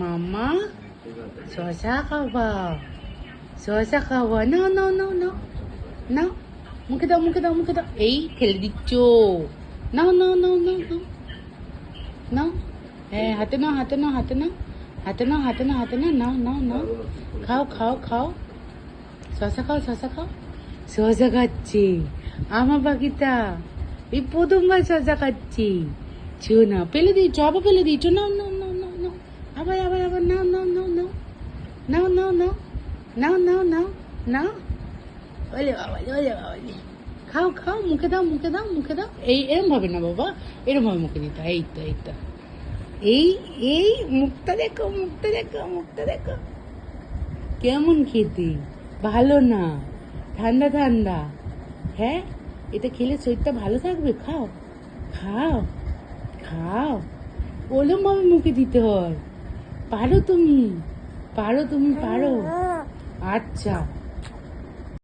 মাম্মা শশা খাবা, শশা খাবা। নাও নাও নাও নাও নাও, মুখে দাও মুখে দাও মুখে দাও। এই ফেলে দিচ্ছ। নাও নাও নাও নাও নাও নাও। হ্যাঁ, হাতে নাও হাতে নাও হাতে নাও হাতে নাও হাতে নাও হাতে নাও। নাও নাও নাও, খাও খাও খাও, শশা খাও শশা খাও। শশা খাচ্ছে আমার পাখিটা, এই প্রথমবার শশা খাচ্ছি। ছো না, ফেলে দিয়েছো, আবার ফেলে দিয়েছো। নাও নাও নাও নাও নাও, আবার আবার আবার নাও নাও নাও নাও নাও নাও নাও নাও নাও নাও নাও। ওলে বাবা ওলে বাবা, খাও খাও, মুখে দাও মুখে দাও মুখে দাও। এই এরম ভাবে না বাবা, এরম ভাবে মুখে দিতে। এই তো এই তো, এই এই মুখটা দেখো মুখটা দেখো মুখটা দেখো, কেমন খেতে, ভালো না, ঠান্ডা ঠান্ডা। হ্যাঁ, এটা খেলে শরীরটা ভালো থাকবে। খাও খাও খাও, ওরম ভাবে মুখে দিতে হয়। পারো তুমি, পারো তুমি পারো। আচ্ছা।